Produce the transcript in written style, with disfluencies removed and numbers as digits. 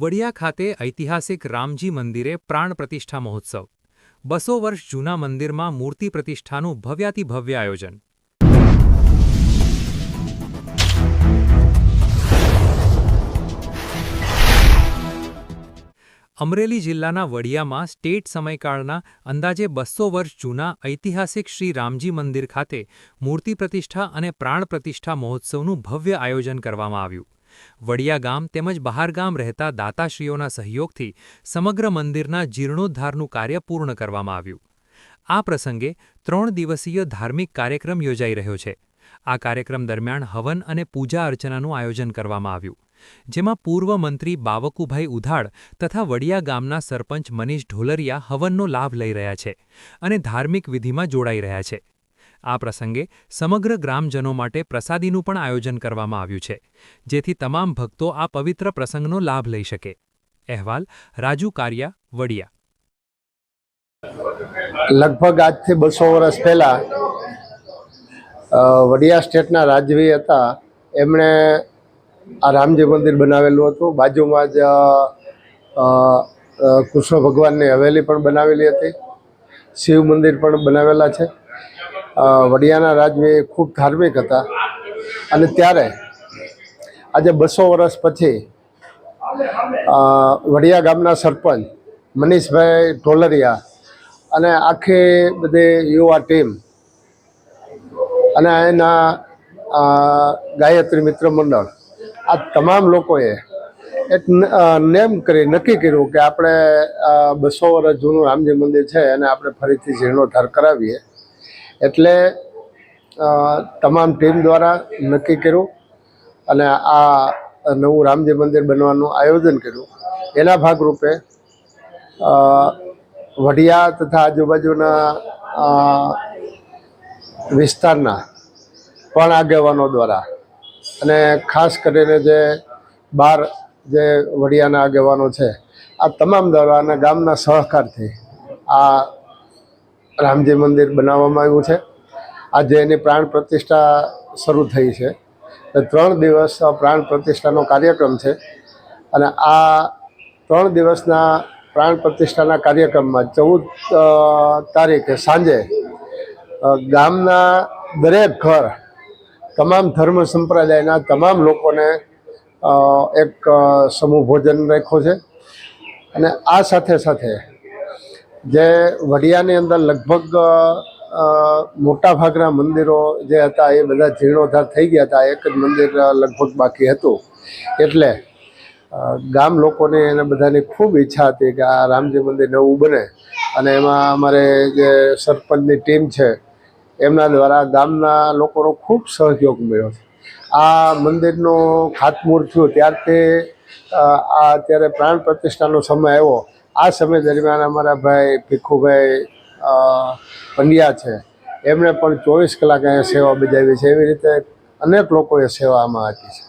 વડિયા ખાતે ઐતિહાસિક રામજી મંદિરે પ્રાણ પ્રતિષ્ઠા મહોત્સવ 200 વર્ષ જૂના મંદિરમાં મૂર્તિ પ્રતિષ્ઠાનું ભવ્યાતિભવ્ય આયોજન। અમરેલી જિલ્લાના વડિયામાં સ્ટેટ સમયકાળના અંદાજે 200 વર્ષ જૂના ઐતિહાસિક શ્રી રામજી મંદિર ખાતે મૂર્તિ પ્રતિષ્ઠા અને પ્રાણ પ્રતિષ્ઠા મહોત્સવનું ભવ્ય આયોજન કરવામાં આવ્યું। વડિયા ગામ તેમજ બહારગામ રહેતા દાતાશ્રીઓના સહયોગથી સમગ્ર મંદિરના જીર્ણોદ્ધારનું કાર્ય પૂર્ણ કરવામાં આવ્યું। આ પ્રસંગે 3 દિવસીય ધાર્મિક કાર્યક્રમ યોજાઈ રહ્યો છે। આ કાર્યક્રમ દરમિયાન હવન અને પૂજા અર્ચનાનું આયોજન કરવામાં આવ્યું, જેમાં પૂર્વ મંત્રી બાવકુભાઈ ઉધાડ તથા વડિયા ગામના સરપંચ મનીષ ઢોલરિયા હવનનો લાભ લઈ રહ્યા છે અને ધાર્મિક વિધિમાં જોડાઈ રહ્યા છે। આ પ્રસંગે સમગ્ર ગ્રામજનો માટે પ્રસાદીનું પણ આયોજન કરવામાં આવ્યું છે, જેથી તમામ ભક્તો આ પવિત્ર પ્રસંગનો લાભ લઈ શકે। અહેવાલ રાજુ કારિયા, વડિયા। લગભગ આજથી 200 વર્ષ પહેલાં વડિયા સ્ટેટના રાજવી હતા, એમણે આ રામજી મંદિર બનાવેલું હતું। બાજુમાં જ કૃષ્ણ ભગવાનની હવેલી પણ બનાવેલી હતી, શિવ મંદિર પણ બનાવેલા છે। વડિયાના રાજવી ખૂબ ધાર્મિક હતા અને ત્યારે આજે 200 વર્ષ પછી વડિયા ગામના સરપંચ મનીષભાઈ ઢોલરિયા અને આખી બધી યુવા ટીમ અને એના ગાયત્રી મિત્ર મંડળ, આ તમામ લોકોએ એક નેમ કરી નક્કી કર્યું કે આપણે 200 વર્ષ જૂનું રામજી મંદિર છે અને આપણે ફરીથી જીર્ણોદ્ધાર કરાવીએ। એટલે તમામ ટીમ દ્વારા નક્કી કર્યું અને આ નવું રામજી મંદિર બનવાનું આયોજન કર્યું। એના ભાગરૂપે વડિયા તથા આજુબાજુના વિસ્તારના પણ આગેવાનો દ્વારા અને ખાસ કરીને જે બહાર જે વડિયાના આગેવાનો છે, આ તમામ દ્વારા અને ગામના સહકારથી આ રામજી મંદિર બનાવવામાં આવ્યું છે। આજે એની પ્રાણ પ્રતિષ્ઠા શરૂ થઈ છે। 3 દિવસ પ્રાણ પ્રતિષ્ઠાનો કાર્યક્રમ છે અને આ 3 દિવસના પ્રાણ પ્રતિષ્ઠાના કાર્યક્રમમાં 14 તારીખે સાંજે ગામના દરેક ઘર, તમામ ધર્મ સંપ્રદાયના તમામ લોકોને એક સમૂહ ભોજન રાખ્યો છે। અને આ સાથે સાથે જે વડિયાની અંદર લગભગ મોટા ભાગના મંદિરો જે હતા એ બધા જીર્ણોદ્ધાર થઈ ગયા હતા, એક જ મંદિર લગભગ બાકી હતું। એટલે ગામ લોકોની અને બધાની ખૂબ ઈચ્છા હતી કે આ રામજી મંદિર નવું બને અને એમાં અમારે જે સરપંચની ટીમ છે એમના દ્વારા ગામના લોકોનો ખૂબ સહયોગ મળ્યો છે। આ મંદિરનું ખાતમુહૂર્ત થયું ત્યારથી અત્યારે પ્રાણ પ્રતિષ્ઠાનો સમય આવ્યો। આ સમય દરમિયાન અમારા ભાઈ ભીખુભાઈ પંડ્યા છે, એમણે પણ 24 કલાક અહીંયા સેવા બજાવી છે। એવી રીતે અનેક લોકોએ સેવા આમાં આપી છે।